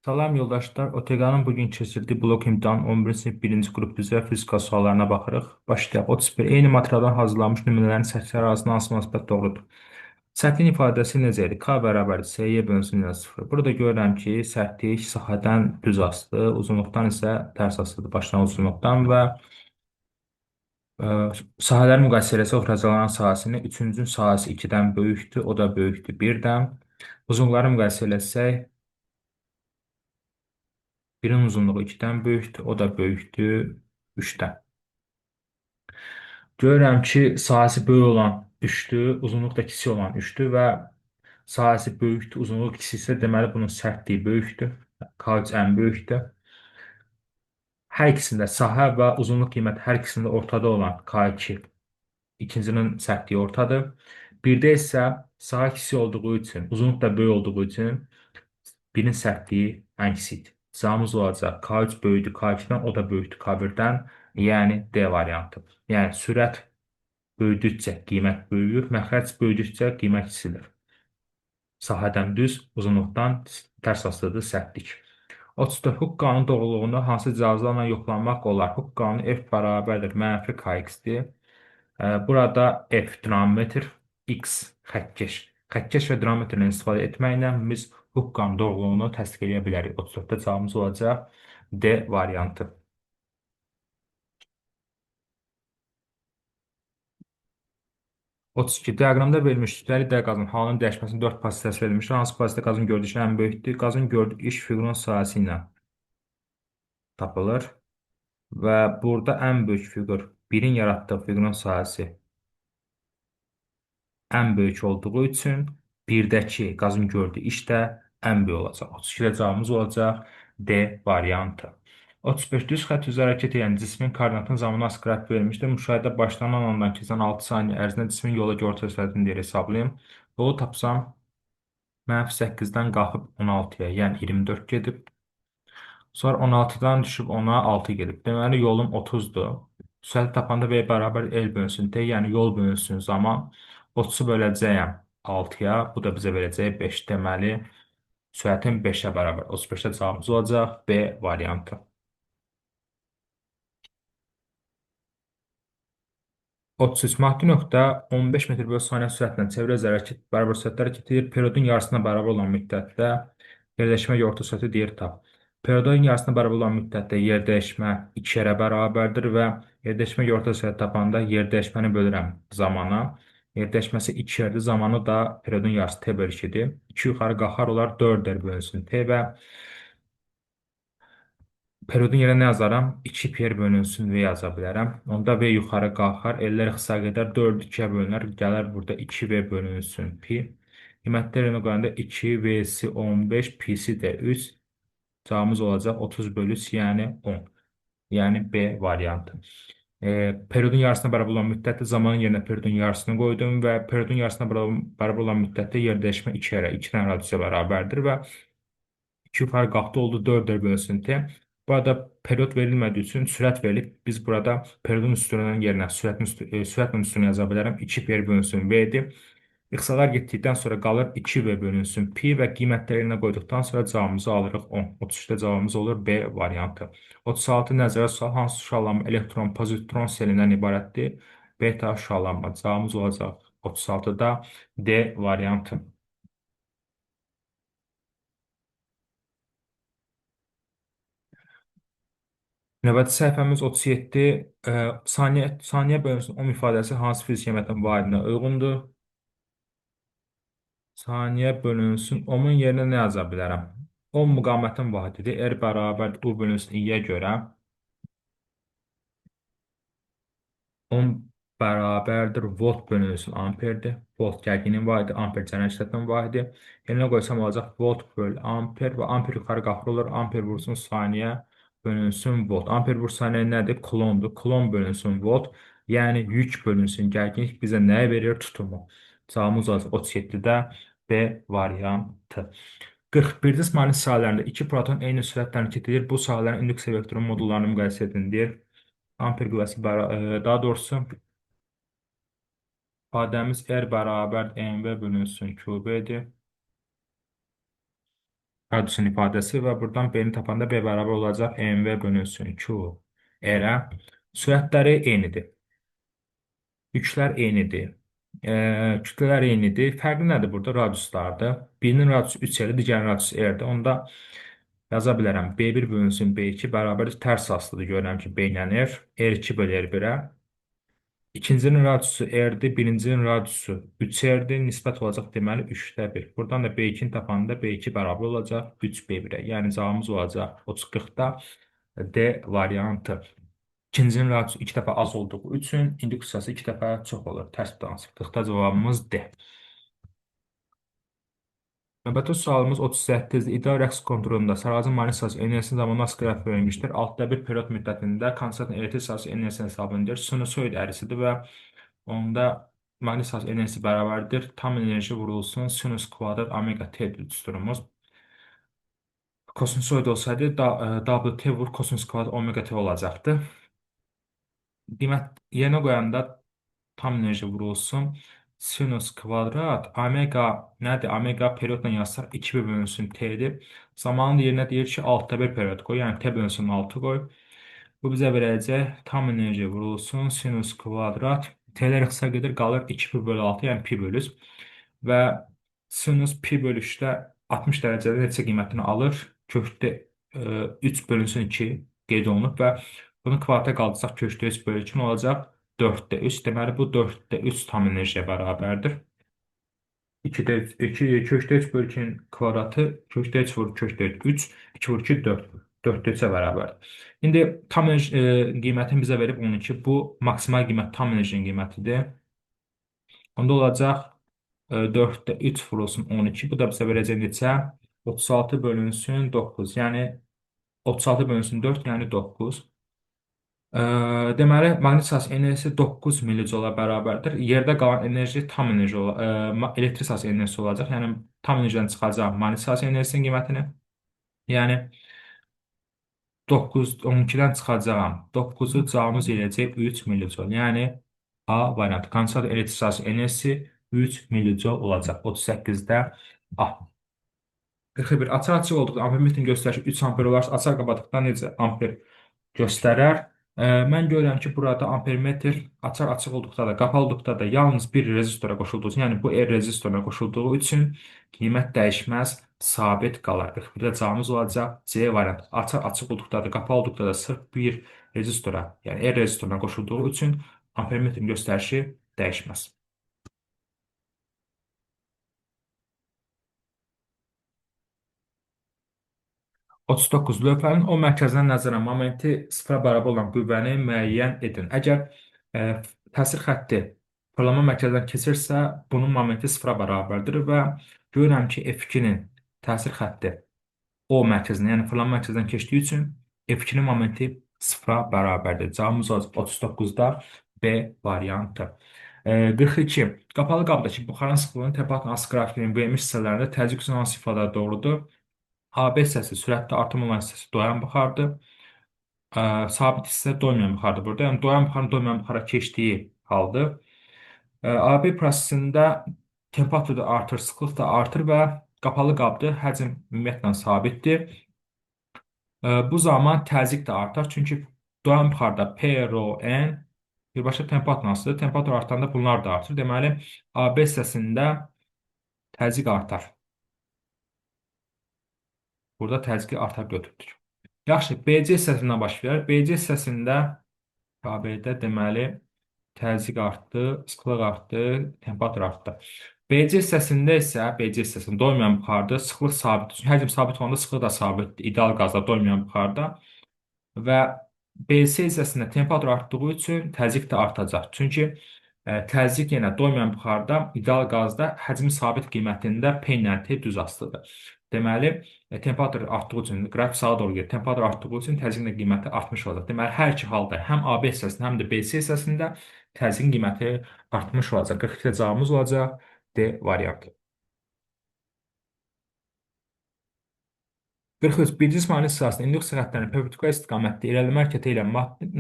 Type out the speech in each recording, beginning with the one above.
Salam yoldaşlar, OTEQA'nın bugün keçirdiyi blok imtahan 11 sinif 1-ci qrup üzrə fizika suallarına baxırıq. Başlayaq. 31. Eyni materialdan hazırlanmış nümunələrin səthləri arasında hansı münasibət doğrudur? Səthin ifadəsi necə idi? K bərabər C-yə bölünsün 0. Burada görürəm ki, sətih sahədən düz asılı, uzunluqdan isə tərs asılıdır, başlanan uzunluqdan və ə, sahələrin müqayisə eləsək, oturacaqların sahəsini 3-cünün sahəsi 2-dən böyükdür, o da böyükdür 1-dən. Uzunluqları müqayisə eləsək, birin uzunluğu 2-dən böyükdür, o da böyükdür 3-dən. Görürəm ki, sahəsi böyük olan 3-dür, uzunluq da kiçik olan 3-dür və sahəsi böyükdür, uzunluğu kiçiksə deməli bunun sərtliyi böyükdür. K3 ən böyükdür. Hər ikisində sahə və uzunluq qiyməti hər ikisində ortada olan K2 ikincinin sərtliyi ortadır. Birdə isə sahə kiçik olduğu üçün, uzunluq da böyük olduğu üçün birin sərtliyi ən kiçikdir. Cavabımız olacaq K3 böyükdür K2-dən, o da böyükdür K1-dən, yəni D variantı. Yəni sürət böyüdükcə qiymət böyüyür, məxrəc böyüdükcə qiymət kiçilir. Sahədən düz, uzunluqdan tərs asılıdır sərtlik. 34. Huk qanunu doğruluğunda hansı cihazlarla yoxlanmaq olar? Huk qanunu F bərabərdir mənfi KX-dir. Burada F dinamometr, X xəttkeş. Xəttkeş və dinamometrdən istifadə etməklə biz Huk qanunu doğruluğunu təsdiq edə bilərik. 34-də cavabımız olacaq D variantı. 32. Diaqramda verilmiş kütləli D qazın halının dəyişməsinin 4 pozisiyası verilmişdir. Hansı pozisiyada qazın gördüyü işin ən böyükdür? Qazın gördüyü iş fiqurun sahəsi ilə tapılır. Və burada ən böyük fiqur, birin yaratdığı fiqurun sahəsi ən böyük olduğu üçün birdəki qazın gördüyü iş də ən böyük olacaq. 32-də cavabımız olacaq D variantı. 35 düz xətt üzrə hərəkət edən cismin koordinatının zamanı asılı qrafik verilmişdir. Müşahidə başlanan andan keçən 6 saniyə ərzində cismin yola görə orta sürətini deyir hesablayım. Yolu tapsam -8-dən qalxıb 16-ya, yəni 24 gedib. Sonra 16-dan düşüb 10-a 6 gedib. Deməli yolum 30-dur. Sürəti tapanda V bərabər L bölünsün T, yəni yol bölünsün zaman 30-u böləcəyəm 6-ya, bu da bizə verəcək 5. Deməli sürətin 5-ə bərabər. 35-də cavabımız olacaq B variantı. 33 maddi nöqtə 15 metr bölü saniyə sürətlə çevrə üzrə hərəkət bərabər sürətlər hərəkət edir. Periodun yarısına bərabər olan müddətdə yerləşmə orta sürəti deyir tap. Periodun yarısına bərabər olan müddətdə yerdəyişmə 2 yerə bərabərdir və yerdəyişmə orta sürət tapanda yerdəyişməni bölürəm zamana. Yerdəyişməsi 2 yerdir, zamanı da periodun yarısı T bölü 2-dir. 2 yuxarı qalxar olar 4 der bölünsün T və periodun yerine ne yazaram? 2 pi bölünsün V yaza bilərəm. Onda V yuxarı qalxar, L'lər xısa gedər, 4 2-yə bölünər, gələr burada 2V bölünsün pi. Qiymətlər yerine qoyanda 2V'si 15, P'si də 3. Cavabımız olacaq 30 bölü 3, yəni 10. Yəni B variantı. Periodun yarısına bərabər olan müddətdə zamanın yerinə periodun yarısını qoydum və periodun yarısına bərabər olan müddətdə yer dəyişmə 2 yerə, 2 dənə radiusa bərabərdir və 2 yuxarı qalxdı oldu 4 bölünsün T. Burada periyod verilmədiyi üçün sürət verilib. Biz burada periyodun üstünün yerinə sürətin üstünü yaza bilərəm. 2 pi bölünsün V-dir. İxsalar getdikdən sonra qalır 2V bölünsün pi və qiymətlərinə qoyduqdan sonra cavabımızı alırıq 10. 33-də cavabımız olur B variantı. 36 nəzərə sual hansı şüalanma elektron, pozitron selindən ibarətdir? Beta şüalanma. Cavabımız olacaq 36-da D variantı. Növbəti səhifəmiz 37. Saniyə bölünsün 10 ifadəsi hansı fizik qiymətinin vahidinə uyğundur? Saniyə bölünsün 10-un yerinə nə yaza bilərəm? 10 müqamətin vahididir. R bərabər U bölünsün I-yə görə 10 bərabərdir volt bölünsün amperdir. Volt gərginliyin vahidi, amper cərəyan şiddətinin vahidi. Yerinə qoysam olacaq volt bölü amper və amper yuxarı qalxır olur. Amper vursun saniyə bölünsün volt. Amper vur saniyə nədir? Kulondur. Kulon bölünsün volt. Yəni yük bölünsün gərginlik bizə nəyə verir? Tutumu. Cavabımız olacaq 37-də B variantı. 41-ci İsmailin sahələrində 2 proton eyni sürətlə hərəkət edir. Bu sahələrin indüksiya vektorun modullarını müqayisə edin deyir. Amper qüvvəsi daha doğrusu ifadəmiz R bərabər MV bölünsün QB-dir. radiusun ifadəsi və buradan B-ni tapanda B bərabər olacaq mv bölünsün Q R-ə. Sürətləri eynidir. Yüklər eynidir. Kütlələr eynidir. Fərqi nədir burada? Radiuslardır. Birinin radiusu 3R-dir, digərinin radiusu R-dir. Onda yaza bilərəm. B1 bölünsün B2 bərabər tərs asılıdır. Görürəm ki, B ilə R. R2 bölü R1-ə. İkincinin radiusu R-dir, birincinin radiusu 3R-dir. Nisbət olacaq deməli 3-də 1. Buradan da B2-ni tapanda B2 bərabər olacaq 3B1-ə. Yəni cavabımız olacaq 30-40-da D variantı. İkincinin radiusu 2 dəfə az olduğu üçün induksiyası 2 dəfə çox olur. Tərs dansıqlıqda cavabımız D. Növbəti sualımız 38-dir. İdeal rəqs kontrolunda sarğacın magnit enerjisi zamanı nasıl qrafik verilmişdir? Altta bir periyod müddətində konstant elektrik sahəsi enerjisi hesab edilir. Sinusoid əhrisidir və onda magnit sahəsi enerjisi bərabərdir. Tam enerji vurulsun sinus kvadrat omega t düsturumuz. Kosinusoid olsaydı WT vur kosinus kvadrat omega t olacaqdı. Qiymət yerinə qoyanda tam enerji vurulsun. Sinus kvadrat omega nədir? Omega periyodla yazsaq 2 bölünsün t'dir. Zamanın yerinə deyir ki 6'da 1 periyod qoy. Yəni t bölünsün 6 qoy. Bu bizə verəcək tam enerji vurulsun. Sinus kvadrat. T'lər qısa gedir qalır 2 pi bölü 6 yəni pi bölüs. Və sinus pi bölü 3'də 60 dərəcədə neçə qiymətini alır? Kökdə 3 bölünsün 2 qeyd olunub və bunu kvadrata qaldırsaq kökdə 3 bölü 2 nə olacaq? 4'də 3. Deməli bu 4'də 3 tam enerjiyə bərabərdir. 2'də 2 kökdə 3 bölü 2'nin kvadratı kökdə 3 vur kökdə 3 2 vur 2 4 4'də 3'ə bərabərdir. İndi tam enerji qiymətini bizə verib 12. Bu maksimal qiymət tam enerjinin qiymətidir. Onda olacaq 4'də 3 vurulsun 12. Bu da bizə verəcək neçə? 36 bölünsün 9. Yəni 36 bölünsün 4 yəni 9. Deməli, maqnit sahəsi enerjisi 9 millijoula bərabərdir. Yerdə qalan enerji tam enerji elektrik sahəsi enerjisi olacaq. Yəni tam enerjidən çıxacaq maqnit sahəsi enerjisinin qiymətini. Yəni 9 12-dən çıxacağam. 9-u cavabımız eləyəcək 3 millijoul. Yəni A variantı. Kondensat elektrik sahəsi enerjisi 3 millijoul olacaq. 38-də A. 41. Açıq olduqda ampermetrin göstərişi 3 amper olarsa açıq qapadıqda necə amper göstərər? Mən görürəm ki, burada ampermetr açıq olduqda da, qapalı olduqda da yalnız bir rezistora qoşulduğu üçün, yəni bu R rezistoruna qoşulduğu üçün qiymət dəyişməz, sabit qalar. 41-də cavabımız olacaq C variantı. Açıq olduqda da, qapalı olduqda da sırf bir rezistora, yəni R rezistoruna qoşulduğu üçün ampermetrin göstərişi dəyişməz. 39. Lövhənin o mərkəzindən nəzərən momenti sıfıra bərabər olan qüvvəni müəyyən edin. Əgər təsir xətti fırlanma mərkəzindən keçirsə, bunun momenti sıfıra bərabərdir və görürəm ki, F2-nin təsir xətti o mərkəzindən, yəni fırlanma mərkəzindən keçdiyi üçün F2-nin momenti sıfıra bərabərdir. Cavabımız olacaq 39-da B variantı. 42. Qapalı qabdakı buxarın sıxlığının temperatur hansı qrafikinin verilmiş hissələrində təzyiq üçün hansı ifadə doğrudur? AB hissəsi sürətdə artım olan hissəsi doyan buxardır. Sabit hissə doymayan buxardır burada. Yəni doyan buxarın doymayan buxara keçdiyi haldır. AB prosesində temperatur da artır, sıxlıq da artır və qapalı qabdır. Həcm ümumiyyətlə sabitdir. Bu zaman təzyiq də artar. Çünki doyan buxarda P, Rho, N birbaşa temperatur hansıdır? Temperatur artanda bunlar da artır. Deməli, AB hissəsində təzyiq artar. Burada təzyiqi arta götürdük. Yaxşı, BC hissəsindən başlayır. BC hissəsində KB-də deməli təzyiq artdı, sıxlıq artdı, temperatur artdı. BC hissəsində isə BC hissəsində doymayan buxarda sıxlıq sabitdir. Həcm sabit olanda sıxlıq da sabitdir. İdeal qazda doymayan buxarda və BC hissəsində temperatur artdığı üçün təzyiq də artacaq. Çünki təzyiq yenə doymayan buxarda ideal qazda həcmi sabit qiymətində P ilə T düz asılıdır. Deməli, temperatur artdığı üçün, qrafik sağa doğru gedir, temperatur artdığı üçün təzyiqin qiyməti artmış olacaq. Deməli, hər iki halda həm AB hissəsində, həm də BC hissəsində təzyiqin qiyməti artmış olacaq. 42-də cavabımız olacaq D variantı. 43. Bir cismaniyyət sırasında induksiya xəttlərinin perpendicular istiqamətdə irəliləmə hərəkəti ilə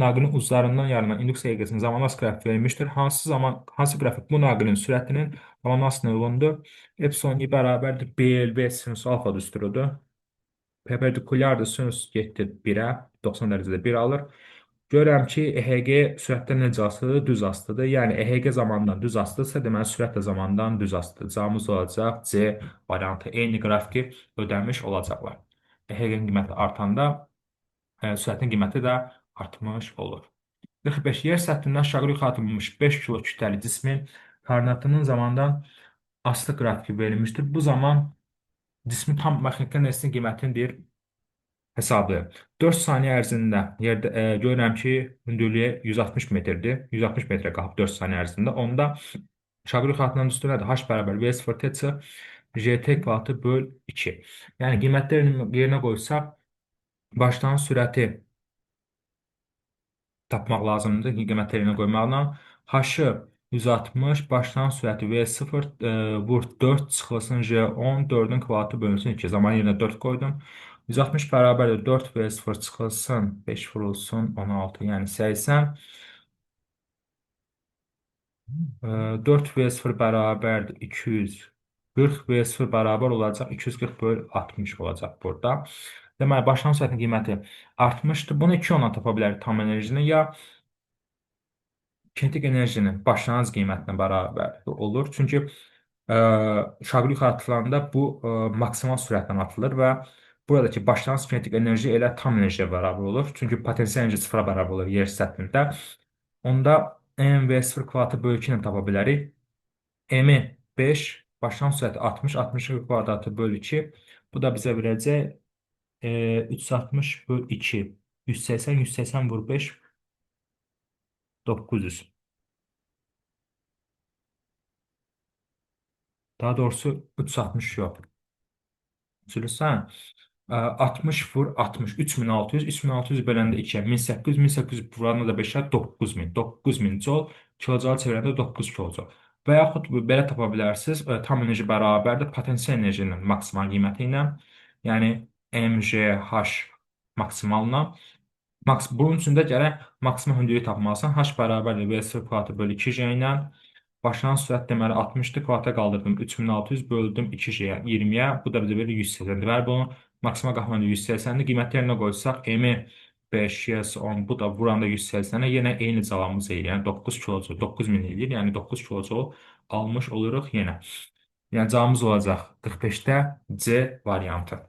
naqilin uclarından yaranan induksiya eqresinin zamanlas qrafik verilmişdir. Hansı qrafik bu naqilin sürətinin zamanlasına uyğundur? Epsilon i bərabərdir BLV sinus alfa düsturudur. Perpendikulyardır, sinus getdi 1-ə, 90 dərəcədə 1 alır. Görürəm ki, EHG sürətdən necə asılıdır? Düz asılıdır. Yəni EHG zamandan düz asılıdırsa, deməli sürət də zamandan düz asılıdır. Cavabımız olacaq C variantı. Eyni qrafiki ödənmiş olacaqlar. EHG-nin qiyməti artanda sürətin qiyməti də artmış olur. 45. Yer səthindən aşağı yuxarı atılmış 5 kilo kütləli cismin koordinatının zamandan asılı qrafiki verilmişdir. Bu zaman cismin tam mexaniki enerjisinin qiymətini deyir hesablayın. 4 saniyə ərzində yerdə görürəm ki, hündürlüyü 160 metrdir. 160 metrə qalıb 4 saniyə ərzində. Onda aşağı yuxarı atılan üstü nədir? H bərabər V0 tc gt kvadratı böl 2. Yəni qiymətləri yerinə qoysaq, başlanğıc sürəti tapmaq lazımdır ki, qiymətlərini qoymaqla. H-ı 160, başlanğıc sürəti V0 vur 4 çıxılsın J10, 4-ün kvadratı bölünsün 2. Zaman yerinə 4 qoydum. 160 bərabərdir 4 V0 çıxılsın 5 vurulsun 16, yəni 80. 4 V0 bərabərdir 240 V0 bərabər olacaq 240 böl 60 olacaq burada. Deməli, başlanğıc sürətin qiyməti artmışdır. Bunu 2 ondan tapa bilərik tam enerjini ya kinetik enerjinin başlanğıc qiymətinə bərabər olur. Çünki şaquli yuxarı atılanda bu maksimal sürətlə atılır və buradakı başlanğıc kinetik enerji elə tam enerjiyə bərabər olur. Çünki potensial enerji sıfıra bərabər olur yer səthində. Onda mv0 kvadratı bölü 2 ilə tapa bilərik. M-i 5, başlanğıc sürəti 60, 60 kvadratı bölü 2. Bu da bizə verəcək 360 bölü 2. 180, 180 vur 5, 900. Daha doğrusu 360 yox. Sürürsən 60 vur 60, 3600, 3600 böləndə 2-yə 1800, 1800 vuranda da 5-ə 9000, 9000 jol, kilocalı çevirəndə 9 kilocal. Və yaxud belə tapa bilərsiniz, tam enerji bərabərdir potensial enerjinin maksimal qiyməti ilə, yəni mgh maksimalla. Bunun üçün də gərək maksimum hündürlüyü tapmalısan. H bərabərdir V0 kvadratı bölü 2J ilə. Başlanğıc sürət deməli 60-dır. Kvadrata qaldırdım. 3600 böldüm 2J-yə 20-yə. Bu da bizə verir 180. Və bunu maksimal qalxmanı 180-dir. Qiymət yerinə qoysaq M 5, yes 10, bu da vuranda 180-ə yenə eyni cavabımız eləyir. Yəni 9 kilojoule, 9000 eləyir. Yəni 9 kilojoule almış oluruq yenə. Yəni cavabımız olacaq 45-də C variantı.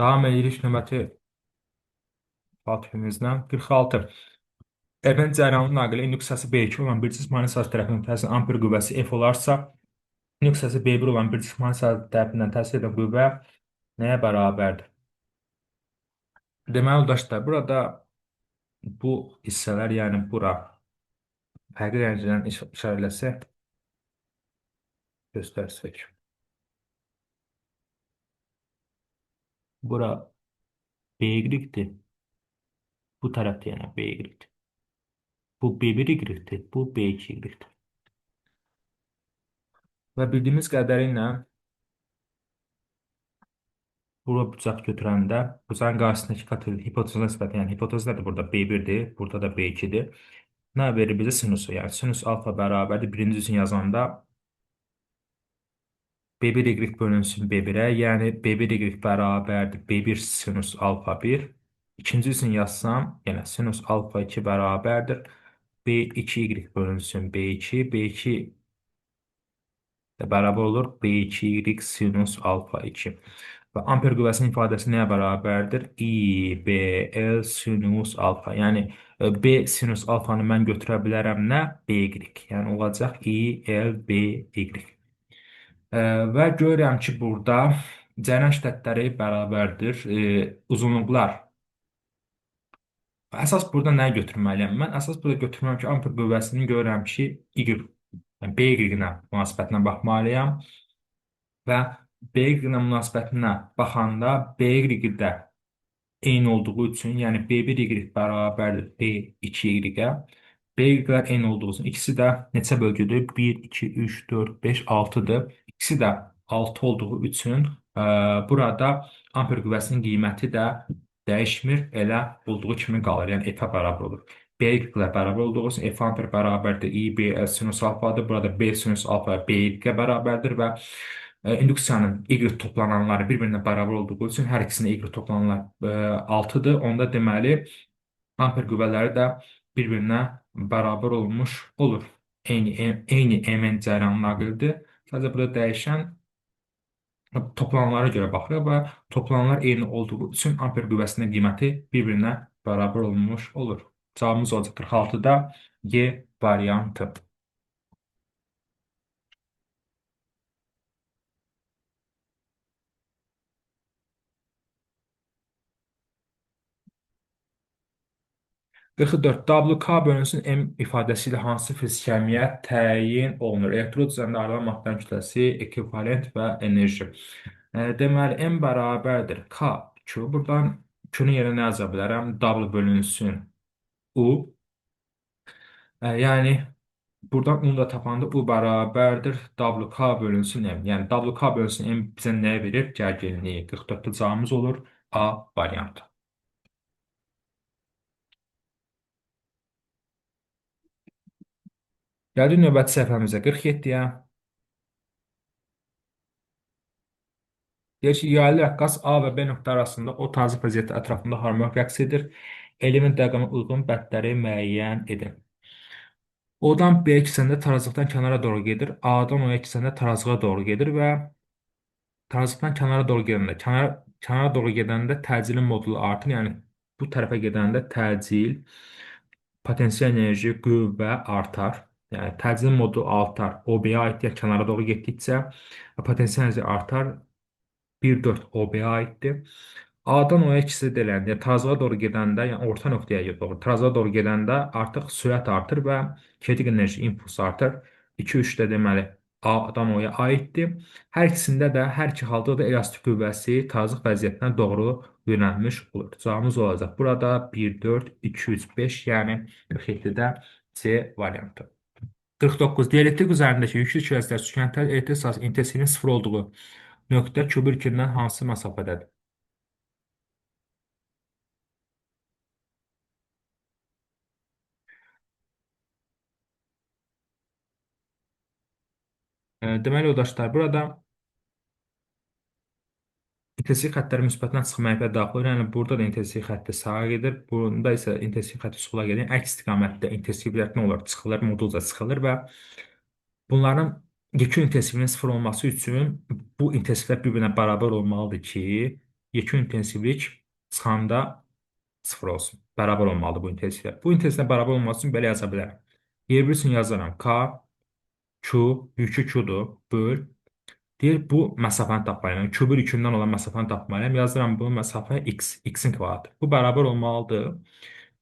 Davam edirik növbəti faktorimizdən. 46. Evin cəryanlı naqili nüqsəsi B2 olan bir cismani saat tərəfindən təsir amper qüvvəsi F olarsa, nüqsəsi B1 olan bir cismani saat tərəfindən təsir edən qüvvə nəyə bərabərdir? Deməli, yoldaşlar, burada bu hissələr, yəni bura fərqli dərəcədən işarələsək, göstərsək. Bura B-dir. Bu tərəfdə yəni B-dir. Bu B1-dir, bu B2-dir. Və bildiyimiz qədərilə bura bucaq götürəndə bucağın qarşısındakı kategori hipotezə nisbətən, yəni hipotez nədir burada? B1-dir, burada da B2-dir. Nə verir bizə sinusu? Yəni sinus alfa bərabərdir. Birinci üçün yazanda B1Y bölünsün B1-ə, yəni B1Y bərabərdir B1 sinus alfa 1. İkinci üçün yazsam, yəni sinus alfa 2 bərabərdir B2Y bölünsün B2, B2 də bərabər olur B2Y sinus alfa 2. Və amper qüvvəsinin ifadəsi nəyə bərabərdir? IBL sinus alfa. Yəni B sinus alfanı mən götürə bilərəm nə? BY. Yəni olacaq ILBY. Və görürəm ki, burada cəryan şiddətləri bərabərdir. Uzunluqlar. Əsas burada nəyi götürməliyəm? Mən əsas burada götürməliyəm ki, amper qüvvəsini görürəm ki, Y, yəni BY-nə münasibətinə baxmalıyam. Və B-ilə münasibətinə baxanda B-də eyni olduğu üçün, yəni B1Y bərabərdir B2Y-ə. B-lər eyni olduğu üçün ikisi də neçə bölgüdür? 1, 2, 3, 4, 5, 6-dır. İkisi də 6 olduğu üçün burada amper qüvvəsinin qiyməti də dəyişmir, elə olduğu kimi qalır. Yəni F-ə bərabər olur. B2 ilə bərabər olduğu üçün F amper bərabərdir IB sinus alfadır. Burada B sinus alfa B2-ə bərabərdir və induksiyanın Y toplananları bir-birinə bərabər olduğu üçün hər ikisinin Y toplananlar 6-dır. Onda deməli amper qüvvələri də bir-birinə bərabər olmuş olur. Eyni Mn cəryanı naqildir. Sadəcə burada dəyişən toplananlara görə baxırıq və toplananlar eyni olduğu üçün amper qüvvəsinin qiyməti bir-birinə bərabər olmuş olur. Cavabımız olacaq 46-da Y variantı. 44. WK bölünsün M ifadəsi ilə hansı fiziki əməliyyat təyin olunur? Elektrod üzərində ayrılan maddanın kütləsi, ekvivalent və enerji. Deməli, M bərabərdir K, Q. Buradan Q-nun yerinə nə yaza bilərəm? W bölünsün U. Yəni, buradan U da tapanda U bərabərdir WK bölünsün M. Yəni, WK bölünsün M bizə nəyə verir? Gərginliyi. 44-də cavabımız olur A variantı. Gəldik növbəti səhifəmizə 47-yə. Deyir ki, yaylı rəqqas A və B nöqtə arasında o tarzı vəziyyətdə ətrafında harmonik rəqs edir. Element dəqiqəmə uyğun bəndləri müəyyən edin. O'dan B-yə keçəndə tarazlıqdan kənara doğru gedir. A-dan O-ya keçəndə tarazlığa doğru gedir və tarazlıqdan kənara doğru gedəndə təcilin modulu artır. Yəni bu tərəfə gedəndə təcil, potensial enerji, qüvvə artar. Yəni təcilin modulu artar. OB-yə aid yəni kənara doğru getdikcə potensial enerji artar. 1,4 OB-yə aiddir. A-dan O-ya ikisi deyiləndə, tarazlığa doğru gedəndə, yəni orta nöqtəyə doğru, tarazlığa doğru gedəndə artıq sürət artır və kinetik enerji impulsu artır. 2-3 də deməli A-dan O-ya aiddir. Hər ikisində də, hər iki halda da elastik qüvvəsi tarazlıq vəziyyətinə doğru yönəlmiş olur. Cavabımız olacaq. Burada 1, 4, 2, 3, 5, yəni 47-də C variantı. 49. Dielektrik üzərindəki yüklü kütləclər sükəntəl elektrik sahəsinin intensivinin sıfır olduğu nöqtə kübürkündən hansı məsafədədir? Deməli, yoldaşlar, burada intensiv xəttlər müsbətdən çıxıb mənfiyə daxil olur. Yəni, burada da intensiv xətti sağa gedir. Bunda isə intensiv xətti sola gedir. Əks istiqamətdə intensivlər nə olur? Çıxılır, modulca çıxılır və bunların yekun intensivinin sıfır olması üçün bu intensivlər bir-birinə bərabər olmalıdır ki, yekun intensivlik çıxanda sıfır olsun. Bərabər olmalıdır bu intensivlər. Bu intensivlər bərabər olması üçün belə yaza bilərəm. Yer bir üçün yazaram. K, Q, yükü Q-dur. Böl. Deyir, bu məsafəni tapmalıyam. Yəni, kübür yükündən olan məsafəni tapmalıyam. Yazıram bu məsafə x, x-in kvadratıdır. Bu bərabər olmalıdır.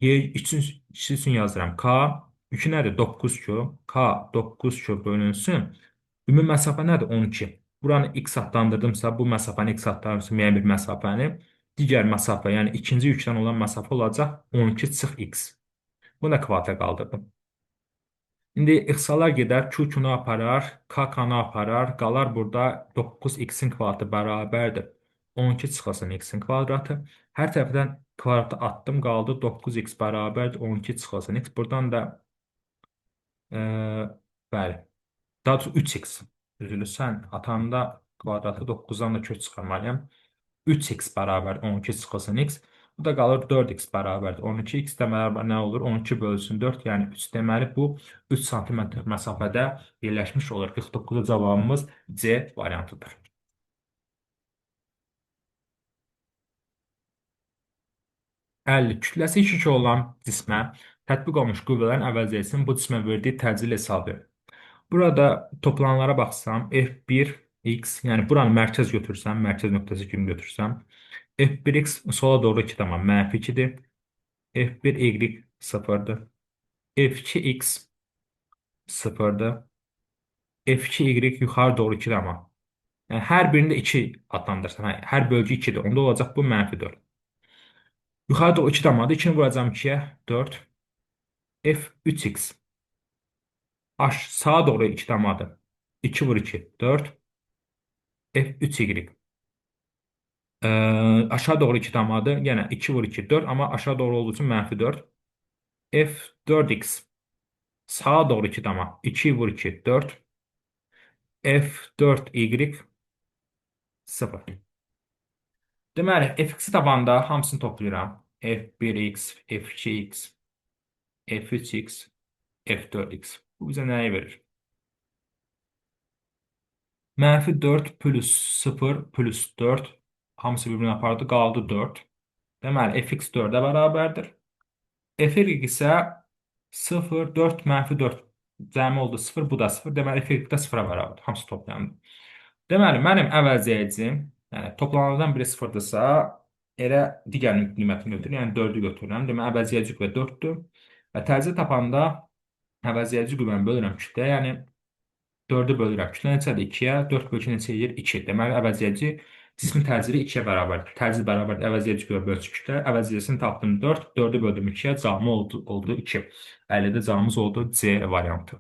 İkisi üçün yazıram. K, yükü nədir? 9Q. K, 9Q bölünsün. Ümumi məsafə nədir? 12. Buranı x adlandırdımsa, bu məsafəni x adlandırırsam, müəyyən bir məsafəni. Digər məsafə, yəni ikinci yükdən olan məsafə olacaq 12 çıx x. Bunu da kvadrata qaldırdım. İndi ixsalar gedər, Q Q-nu aparar, K K-nı aparar, qalar burada 9x-in kvadratı bərabərdir. 12 çıxılsın x-in kvadratı. Hər tərəfdən kvadratı attım, qaldı 9x bərabərdir 12 çıxılsın x. Buradan da bəli, daha doğrusu 3x. Üzülürsən, atanda kvadratı 9-dan da kök çıxarmalıyam. 3x bərabər 12 çıxılsın x. Bu da qalır 4x bərabərdir. 12x deməli nə olur? 12 bölünsün 4, yəni 3. Deməli bu 3 sm məsafədə yerləşmiş olur. 49-cu cavabımız C variantıdır. 50. Kütləsi 2 olan cismə tətbiq olunmuş qüvvələrin əvəzləyicinin bu cismə verdiyi təcil hesabı. Burada toplananlara baxsam, F1x, yəni buranı mərkəz götürsəm, mərkəz nöqtəsi kimi götürsəm, F1x sola doğru 2 tamam, mənfi 2-dir. F1y 0-dır. F2x 0-dır. F2y yuxarı doğru 2 amma. Yəni, hər birində 2 adlandırsan. Hər bölgü 2-dir. Onda olacaq bu mənfi 4. Yuxarı doğru 2 damladır. 2-ni vuracam 2-yə 4. F3x. Sağa doğru 2 damladır. 2 vur 2 4. F3y. Aşağı doğru 2 damladır. Yəni 2 vur 2 4. Amma aşağı doğru olduğu üçün mənfi 4. F4x sağa doğru 2 dama. 2 vur 2 4. F4y 0. Deməli, fx-i tabanda hamısını toplayıram. F1x, f2x, f3x, f4x. Bu bizə nəyi verir? -4 plus 0 plus 4. Hamısı bir-birini apardı. Qaldı 4. Deməli, fx 4-ə bərabərdir. F2 isə 0, 4, -4. Cəmi oldu 0, bu da 0. Deməli, f2 də 0-a bərabərdir. Hamısı toplandı. Deməli, mənim əvəzləyicim, yəni toplananlardan biri 0-dırsa, elə digər qiymətini götürür, yəni 4-ü götürürəm. Deməli, əvəzləyici qüvvə 4-dür. Və tərzi tapanda əvəzləyici qüvvəni bölürəm kütləyə, yəni 4-ü bölürəm. Kütlə neçədir? 2-yə, 4 bölü 2 neçə edir? 2. Deməli, əvəzləyici cismin təcili 2-yə bərabərdir. Təcil bərabərdir. Əvəzləyici qüvvə bölücü kütlə. Əvəzləyicisini tapdım 4. 4-ü böldüm 2-yə. Cavabı oldu 2. 50-də cavabımız oldu C variantı.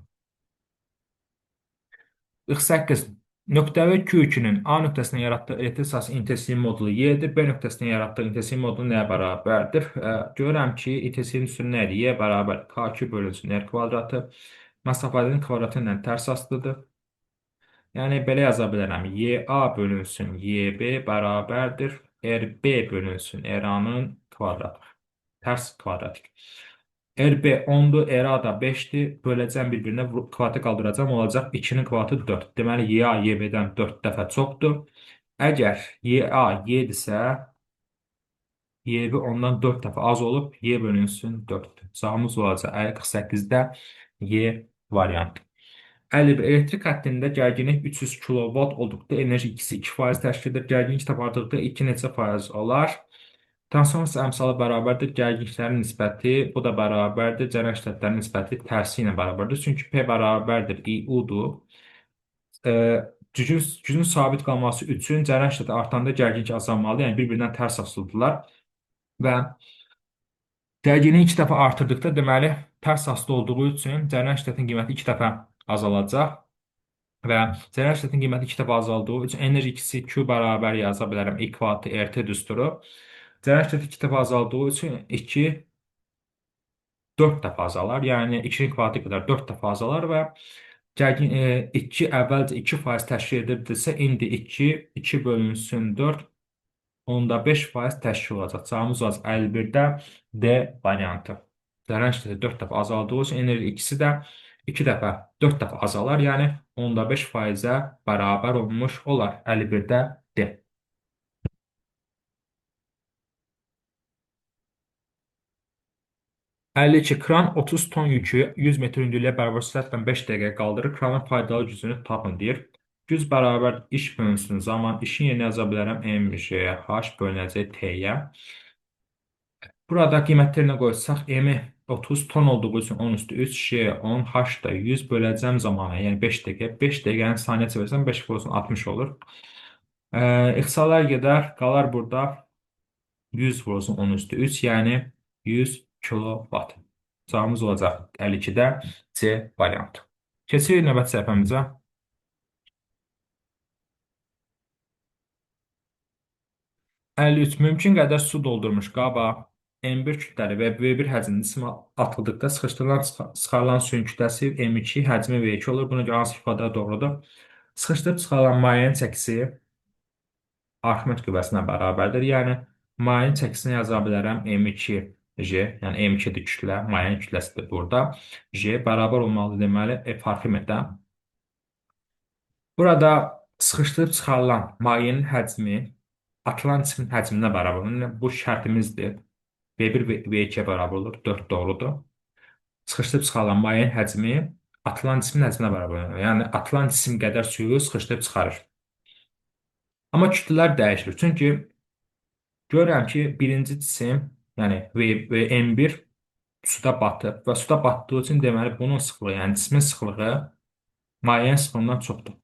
48. Nöqtəvi Q2-nin A nöqtəsində yaratdığı elektrik sahəsi intensivliyi modulu Y-dir. B nöqtəsində yaratdığı intensivliyi modulu nəyə bərabərdir? Görürəm ki, intensivliyin üstü nədir? Y bərabər K2 bölünsün R kvadratı. Məsafənin kvadratı ilə tərs asılıdır. Yəni, belə yaza bilərəm. YA bölünsün YB bərabərdir. RB bölünsün RA-nın kvadratı. Tərs kvadratik. RB 10-dur, RA da 5-dir. Böləcəm bir-birinə, kvadratı qaldıracam, olacaq 2-nin kvadratı 4. Deməli, YA YB-dən 4 dəfə çoxdur. Əgər YA 7-dirsə, YB ondan 4 dəfə az olub, Y bölünsün 4. Cavabımız olacaq 48-də Y variantı. 51. Elektrik xəttində gərginlik 300 kilovat olduqda enerji ikisi 2% təşkil edir. Gərginlik tapardıqda 2 neçə faiz olar? Transformasiya əmsalı bərabərdir. Gərginliklərin nisbəti, bu da bərabərdir. Cərəyan şiddətlərinin nisbəti tərsi ilə bərabərdir. Çünki P bərabərdir IU-dur. Gücün sabit qalması üçün cərəyan şiddəti artanda gərginlik azalmalı. Yəni, bir-birindən tərs asılıdırlar. Və gərginliyi 2 dəfə artırdıqda, deməli, tərs asılı olduğu üçün cərəyan şiddətinin qiyməti 2 dəfə azalacaq. Və cərəyan şiddətinin qiyməti 2 dəfə azaldığı üçün enerji ikisi Q bərabər yaza bilərəm. İkvatı RT düsturu. Cərəyan şiddəti 2 dəfə azaldığı üçün 2 4 dəfə azalar. Yəni 2-nin kvadratı qədər 4 dəfə azalar və 2 əvvəlcə 2% təşkil edirdisə, indi 2 bölünsün 4, onda 5% təşkil olacaq. Cavabımız olacaq 51-də D variantı. Cərəyan şiddəti 4 dəfə azaldığı üçün enerji ikisi də 2 dəfə 4 dəfə azalar, yəni onda 5%-ə bərabər olmuş olar. 51-də D. 52. Kran 30 ton yükü 100 metr hündürlüyə bərabər sürətlə 5 dəqiqə qaldırır. Kranın faydalı gücünü tapın deyir. Güc bərabər iş bölünsün zaman. İşin yerinə yaza bilərəm MJH bölünəcək T-yə. Burada qiymətlərinə qoysaq, M 30 ton olduğu üçün 10 üstü 3, J 10, H da 100 böləcəm zamana, yəni 5 dəqiqə. 5 dəqiqəni saniyə çevirsəm 5 vurulsun 60 olur. İxtisalar gedər, qalar burada 100 vurulsun 10 üstü 3, yəni 100 kilovat. Cavabımız olacaq 52-də C variantı. Keçirik növbəti səhifəmizə. 53. Mümkün qədər su doldurmuş qaba M1 kütləli və V1 həcmli cisim atıldıqda çıxarılan suyun kütləsi M2 həcmi V2 olur. Buna görə hansı ifadə doğrudur? Sıxışdırıb çıxarılan mayenin çəkisi Arximet qüvvəsinə bərabərdir. Yəni, mayenin çəkisini yaza bilərəm M2 J, yəni M2-dir kütlə, mayenin kütləsidir burada. J bərabər olmalıdır deməli F Arximetə. Burada sıxışdırıb çıxarılan mayenin həcmi atılan cismin həcminə bərabər olur. Yəni, bu şərtimizdir. V1 V2-yə bərabər olur. 4 doğrudur. Sıxışdırıb çıxarılan mayenin həcmi atılan cismin həcminə bərabər olur. Yəni, atılan cisim qədər suyu sıxışdırıb çıxarır. Amma kütlələr dəyişir. Çünki görürəm ki, birinci cisim, yəni M1 suda batıb və suda batdığı üçün deməli bunun sıxlığı, yəni cismin sıxlığı mayenin sıxlığından çoxdur.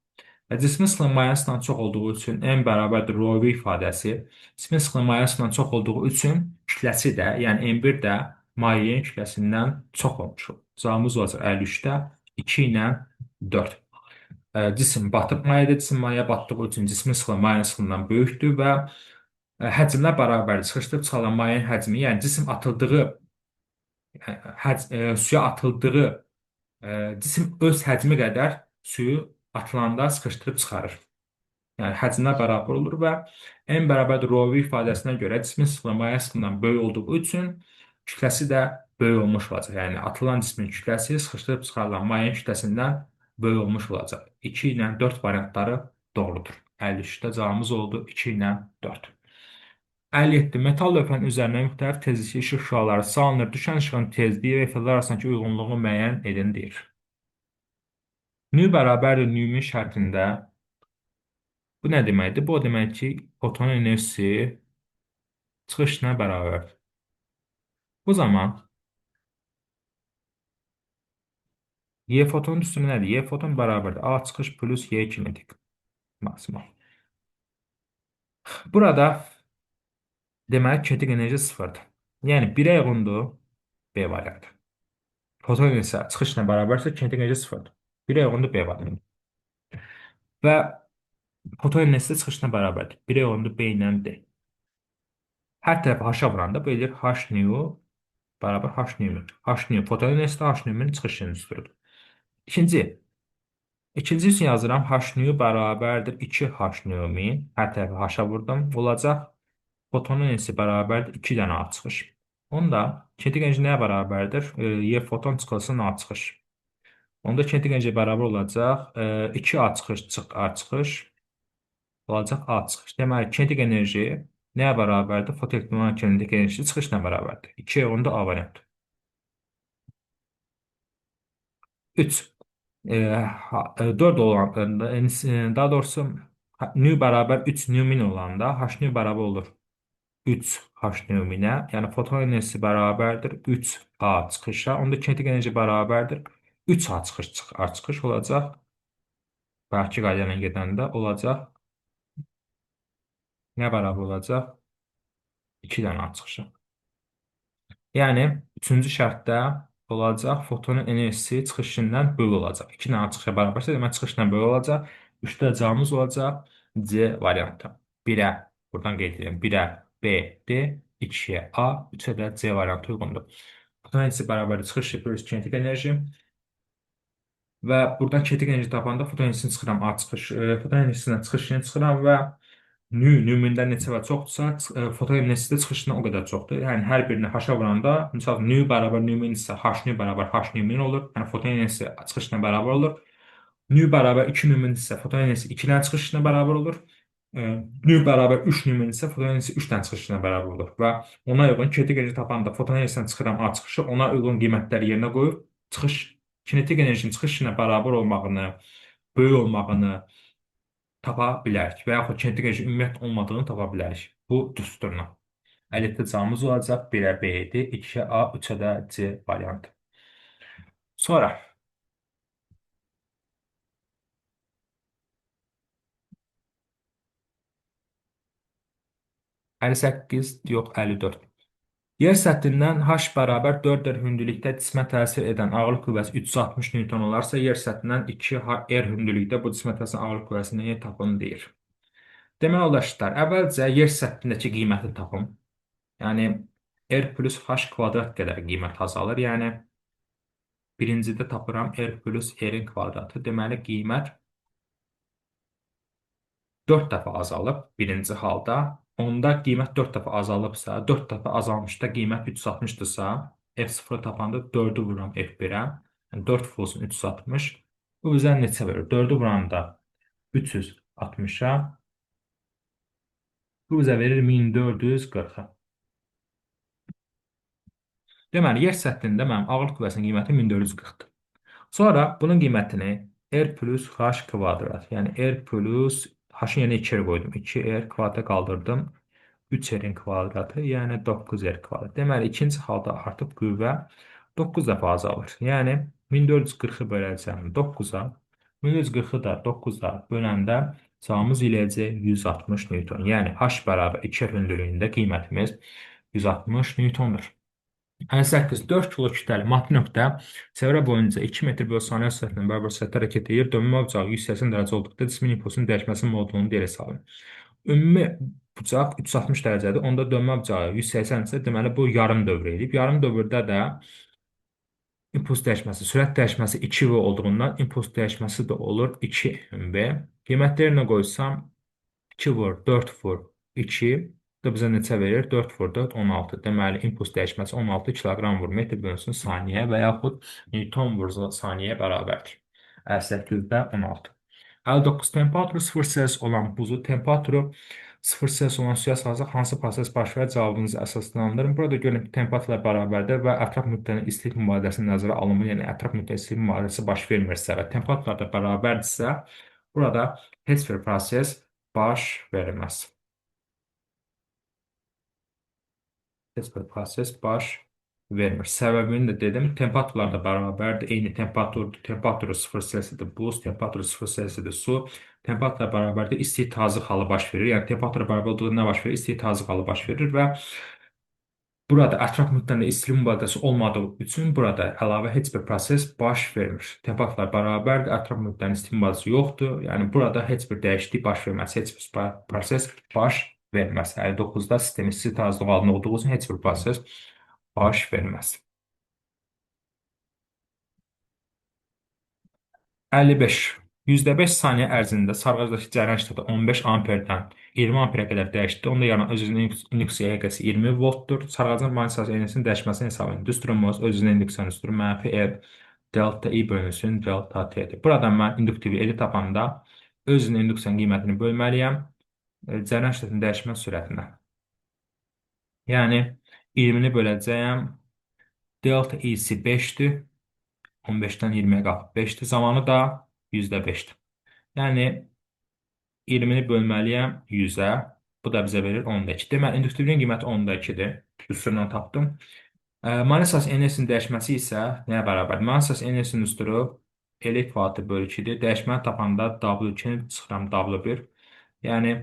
Və cismin sıxlığı mayenin sıxlığından çox olduğu üçün M bərabərdir ρV ifadəsi. Cismin sıxlığı mayenin sıxlığından çox olduğu üçün kütləsi də, yəni M1 də mayenin kütləsindən çox olmuş. Cavabımız olacaq 53-də 2 ilə 4. Cisim batıb mayədə, cisim mayəyə batdığı üçün cismin sıxlığı mayenin sıxlığından böyükdür və həcmlər bərabərdir. Sıxışdırıb çıxarılan mayenin həcmi, yəni cisim atıldığı Suya atıldığı cisim öz həcmi qədər suyu atılanda sıxışdırıb çıxarır. Yəni həcminə bərabər olur və n bərabər rho v ifadəsinə görə cismin sıxlığına maye sıxlığından böyük olduğu üçün kütləsi də böyük olmuş olacaq. Yəni atılan cismin kütləsi sıxışdırıb çıxarılan mayenin kütləsindən böyük olmuş olacaq. 2 ilə 4 variantları doğrudur. 53-də cavabımız oldu 2 ilə 4. 57. Metal lövhənin üzərinə müxtəlif tezlikli işıq şüaları salınır. Düşən işığın tezliyi və ifadələr arasındakı uyğunluğu müəyyən edin deyir. Nü bərabərdir nümin şərtində bu nə deməkdir? Bu o demək ki, fotonun enerjisi çıxışına bərabərdir. Bu zaman Y fotonun üstünü nədir? Y foton bərabərdir. A çıxış plus Y kinetik maksimal. Burada deməli kinetik enerji sıfırdır. Yəni 1-ə uyğundur B variantı. Foton isə çıxışla bərabərsə kinetik enerji sıfırdır. 1-ə uyğundur B variantı. Və foton enerjisi çıxışla bərabərdir. 1-ə uyğundur B ilə D. Hər tərəfi H-a vuranda bu edir H neu bərabər H neu. H neu foton enerjisi H neu'nun çıxış enerjisidir. İkinci üçün yazıram. H neu bərabərdir 2H neu'min. Hər tərəfi H-a vurdum. Olacaq. Fotonun enerjisi bərabərdir 2 dənə A çıxış. Onda kinetik enerji nəyə bərabərdir? Y foton çıxılsın A çıxış. Onda kinetik enerji bərabər olacaq. 2A çıxış, A çıxış. Olacaq A çıxış. Deməli, kinetik enerji nəyə bərabərdir? Fotoelektronin kinetik enerjisi çıxışla bərabərdir. 2 onda A variantı. 3. 4 olan, daha doğrusu nü bərabər 3 nümin olanda H nü bərabər olur 3 H nüminə. Yəni foton enerjisi bərabərdir 3 A çıxışa. Onda kinetik enerji bərabərdir 3 A çıxış, A çıxış olacaq. Bəlkə qayda ilə gedəndə olacaq. Nə bərabər olacaq? 2 dənə A çıxışı. Yəni, üçüncü şərtdə olacaq, fotonun enerjisi çıxışından böyük olacaq. 2 dənə çıxışa bərabərsə, demək çıxışdan böyük olacaq. 3-də cavabımız olacaq C variantı. 1-ə, buradan qeyd edirəm, 1-ə B, D, 2-yə A, 3-ə də C variantı uyğundur. Foton enerjisi bərabərdir çıxış plus kinetik enerji. Və buradan kinetik enerji tapanda foton enerjisini çıxıram A çıxış, foton enerjisindən çıxışını çıxıram və nümindən neçə və çoxdursa, foton enerjisi də çıxışından o qədər çoxdur. Yəni, hər birini H-a vuranda, misal, nü bərabər nümin isə H nü bərabər H nümin olur. Yəni, foton enerjisi çıxışına bərabər olur. Nü bərabər 2 nümin isə foton enerjisi 2-dən çıxışına bərabər olur. Nü bərabər 3 nümin isə foton enerjisi 3-dən çıxışına bərabər olur. Və ona uyğun kinetik enerji tapanda foton enerjisindən çıxıram A çıxışı, ona uyğun qiymətləri yerinə qoyub, kinetik enerjinin çıxışına bərabər olmağını, böyük olmağını tapa bilərik və yaxud kinetik enerji ümumiyyətlə olmadığını tapa bilərik. Bu düsturla. Əldə cavabımız olacaq 1-ə B idi, 2-ə A, 3-ə də C variantı. Sonra 58, yox 54. Yer səthindən H bərabər 4R hündürlükdə cismə təsir edən ağırlıq qüvvəsi 360 Newton olarsa, yer səthindən 2R hündürlükdə bu cismə təsir ağırlıq qüvvəsini tapın deyir. Demək yoldaşlar, əvvəlcə yer səthindəki qiyməti tapın. Yəni, R plus H kvadrat qədər qiymət azalır. Yəni, birincidə tapıram R plus R-in kvadratı. Deməli, qiymət 4 dəfə azalıb birinci halda. Onda qiymət 4 dəfə azalıbsa, 4 dəfə azalmışda qiymət 360-dırsa, F0 tapanda 4-ü vururam F1-ə. Yəni 4 vurulsun 360. Bu bizə neçə verir? 4-ü vuranda 360-a. Bu bizə verir 1440-a. Deməli, yer səthində mənim ağırlıq qüvvəsinin qiyməti 1440-dır. Sonra bunun qiymətini R plus H kvadrat, yəni R plus H-ın yerinə 2R qoydum. 2R kvadrat qaldırdım. 3R-in kvadratı, yəni 9R kvadrat. Deməli, ikinci halda artıq qüvvə 9 dəfə azalır. Yəni, 1440-ı böləcəm 9-a. 1440-ı da 9-a böləndə cavabımız eləyəcək 160 Newton. Yəni, H bərabər 2R hündürlüyündə qiymətimiz 160 Newtondur. 58. 4 kilo kütləli maddi nöqtə çevrə boyunca 2 metr bölü saniyə sürətlə bərabər sürətlə hərəkət edir. Dönmə ocağı 180 dərəcə olduqda cismin impulsunun dəyişməsi modulunu deyə salın. Ümumi bucaq 360 dərəcədir. Onda dönmə bucağı 180-dirsə, deməli bu yarım dövr eləyib. Yarım dövrdə də impuls dəyişməsi, sürət dəyişməsi 2V olduğundan impuls dəyişməsi də olur 2V. Qiymətlərinə qoysam 2 vur 4 vur 2 da bizə neçə verir? 4 vur 4 16. Deməli impuls dəyişməsi 16 kiloqram vur metr bölünsün saniyə və yaxud Newton vur saniyəyə bərabərdir. 58/16. 59 temperaturu 0 Celsius olan buzu temperaturu 0 Celsius olan suya salsaq hansı proses baş verər? Cavabınızı əsaslandırın. Burada görün ki, temperaturla bərabərdir və ətraf müddənin istilik mübadiləsinin nəzərə alınmır. Yəni ətraf müddənin istilik mübadiləsi baş vermirsə və temperaturlar da bərabərdirsə, burada heç bir proses baş verməz. Heç bir proses baş vermir. Səbəbini də dedim. Temperaturlar da bərabərdir. Eyni temperaturdur. Temperaturu 0 Celsiusdir buz, temperaturu 0 Celsiusdir su. Temperaturla bərabərdir. İstilik tazıq halı baş verir. Yəni temperatura bərabər olduğu nə baş verir? İstilik tazıq halı baş verir və burada ətraf müddəndə istilik mübadiləsində olmadığı üçün burada əlavə heç bir proses baş vermir. Temperaturlar bərabərdir, ətraf müddənin istilik mübadiləsində yoxdur. Yəni burada heç bir dəyişiklik baş verməz, heç bir proses baş verməz. 59-da sistemin istilik tazlığı halında olduğu üçün heç bir proses baş verməz. 55. %5 saniyə ərzində sarğacdakı cərəyan şiddəti 15 amperdən 20 amperə qədər dəyişdi. Onda yaranan öz-özünə indüksiya enerjisi 20 voltdur. Sarğacın maqnit enerjisinin dəyişməsinin hesabı düsturumuz öz-özünə indüksiyanın üstür mənfi E delta I bölünsün delta T'dir. Buradan mən induktivi eli tapanda öz-özünə indüksiyanın qiymətini bölməliyəm cərəyan şiddətinin dəyişmə sürətinə. Yəni 20-ni böləcəyəm. Delta i'si 5-dir. 15-dən 20-yə qalıb 5-dir. Zamanı da %5-dir. Yəni 20-ni bölməliyəm 100-ə. Bu da bizə verir 10-2. Deməli, induktivliyin qiyməti 10-2-dir. Üstündən tapdım. Maqnit enerjisinin dəyişməsi isə nəyə bərabər? Maqnit enerjisinin üstürü L kvadratı bölü 2-dir. Dəyişməni tapanda W2-ni çıxıram W1. Yəni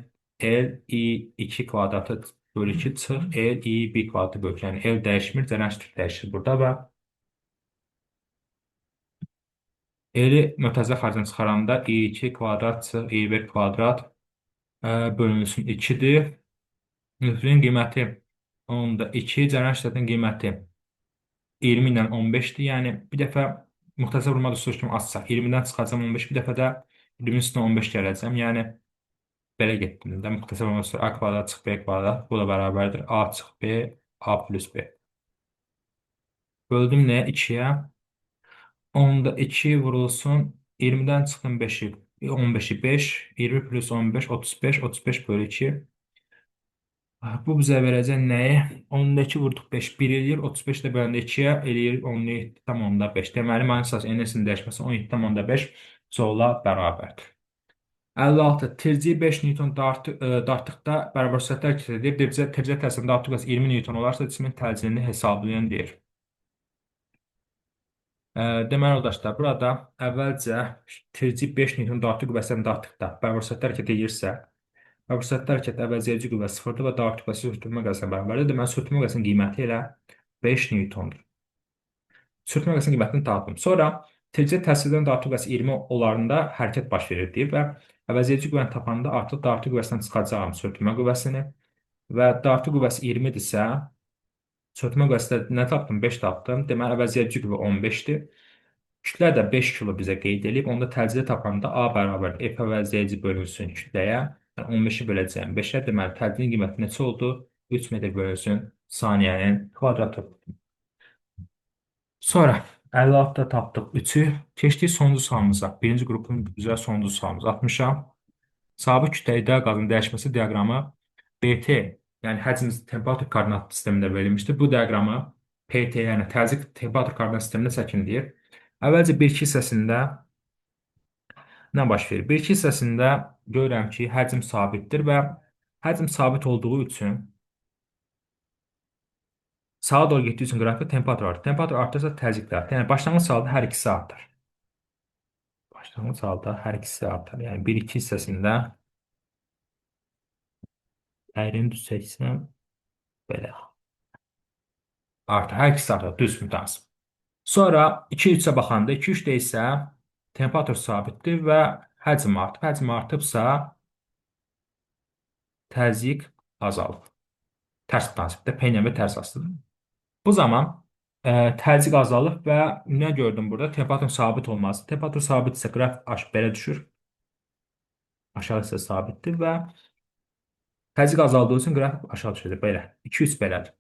L I2 kvadratı bölü 2 çıx L I1 kvadratı bölü 2. Yəni L dəyişmir, cərəyan şiddəti dəyişir burada və L-i mötərizə xərcdən çıxaranda i2 kvadrat çıx i1 kvadrat bölünsün 2-dir. Nötrün qiyməti 10-2, cərəyan şiddətinin qiyməti 20 ilə 15-dir. Yəni bir dəfə müxtəsər vurma düsturu kimi açsaq 20-dən çıxacam 15, bir dəfə də 20-nin üstünə 15 gələcəm. Yəni belə getdim də müxtəsər vurma düsturu a kvadrat çıx b kvadrat bu da bərabərdir a çıx b a plus b. Böldüm nəyə? 2-yə. 10-2 vurulsun 20-dən çıxdım 5-i 15-i 5 20 plus 15 35 35 bölü 2 bu bizə verəcək nəyi? 10-2 vurduq 5 1 eləyir 35 də böləndə 2-yə eləyir 17,5. Deməli maqnit enerjisinin dəyişməsi 17,5 joula bərabərdir. 56 terci 5 Newton dartıqda bərabər sürətlə hərəkət edir. Tercə təsirində dartıq 20 Newton olarsa cismin təcilini hesablayan deyir. Deməli, yoldaşlar, burada əvvəlcə terci 5 Newton dartı qüvvəsinin dartıqda bərabər sürətlə hərəkət edirsə, bərabər sürətlə hərəkət əvəzedici qüvvə 0-dır və dartı qüvvəsi sürtünmə qüvvəsinə bərabərdir. Deməli, sürtünmə qüvvəsinin qiyməti elə 5 Newtondur. Sürtünmə qüvvəsinin qiymətini tapdım. Sonra terci təsirdən dartı qüvvəsi 20 olarında hərəkət baş verir deyib və əvəzedici qüvvəni tapanda artıq dartı qüvvəsindən çıxacağım sürtünmə qüvvəsini və dartı qüvvəsi 20-dirsə, sürtünmə qüvvəsi nə tapdım? 5 tapdım. Deməli, əvəzedici qüvvə 15-dir. Kütlə də 5 kilo bizə qeyd edib. Onda təcili tapanda A bərabər F əvəzləyici bölünsün kütləyə. Yəni 15-i böləcəyim 5-ə. Deməli, təcilin qiyməti neçə oldu? 3 metr bölünsün saniyənin kvadratı. Sonra 56-da tapdıq 3-ü. Keçdik sonuncu sualımıza. Birinci qrupun üzrə sonuncu sualımız 60-a. Sabit kütlə ideal qazın dəyişməsi diaqramı BT, yəni həcm temperatur koordinat sistemində verilmişdir. Bu diaqramı PT, yəni təzyiq temperatur koordinat sistemində çəkildir. Əvvəlcə 1-2 hissəsində nə baş verir? 1-2 hissəsində görürəm ki, həcm sabitdir və həcm sabit olduğu üçün sağa doğru getdiyi üçün qrafikdə temperatur artır. Temperatur artırsa təzyiq də artır. Yəni başlanğıc halda hər ikisi artar. Başlanğıc halda hər ikisi artar. Yəni 1-2 hissəsində əyrini düz çəksəm belə artar. Hər ikisi artar. Düz mütənsib. Sonra 2-3-ə baxanda 2-3-də isə temperatur sabitdir və həcm artıb. Həcm artıbsa təzyiq azalıb. Tərs prinsipdə peynir və tərs asıdır. Bu zaman təzyiq azalıb və nə gördüm burada? Temperaturun sabit olması. Temperatur sabitsə qraf belə düşür. Aşağı isə sabitdir və təzyiq azaldığı üçün qraf aşağı düşəcək belə. 2-3 belədir.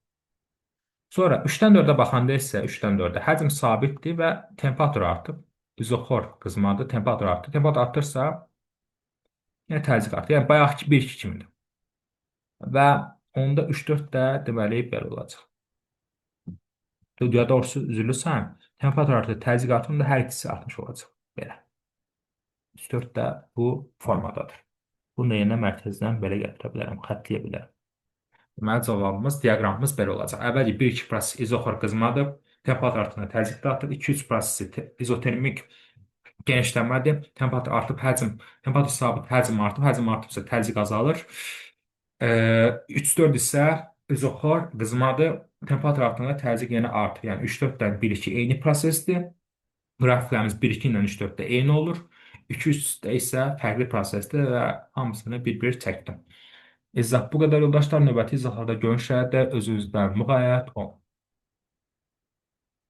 Sonra 3-dən 4-ə baxanda isə 3-dən 4-ə həcm sabitdir və temperatur artıb. İzoxor qızmadır, temperatur artır. Temperatur artırsa, yəni təzyiq artır. Yəni bayaqki 1-2 kimidir. Və onda 3-4 də deməli belə olacaq. Ya doğrusu üzülürsən, temperatur artır, təzyiq artır, onda hər ikisi artmış olacaq. Belə. 3-4 də bu formadadır. Bunu yerinə mərkəzdən belə gətirə bilərəm, xətləyə bilərəm. Deməli, cavabımız, diaqramımız belə olacaq. Əvvəl 1-2 proses izoxor qızmadır. Temperatur artırında təzyiq də artır. 2-3 prosesi izotermik genişlənmədir. Temperatur artıb, temperatur sabit, həcm artıb. Həcm artıbsa təzyiq azalır. 3-4 isə izoxor qızmadır. Temperatur artırında təzyiq yenə artır. Yəni 3-4-dən 1-2 eyni prosesdir. Qrafiklərimiz 1-2 ilə 3-4-də eyni olur. 2-3-də isə fərqli prosesdir və hamısını bir-bir çəkdim. İzah bu qədər yoldaşlar. Növbəti izahlarda görüşərdə özünüzdən müğayət olun.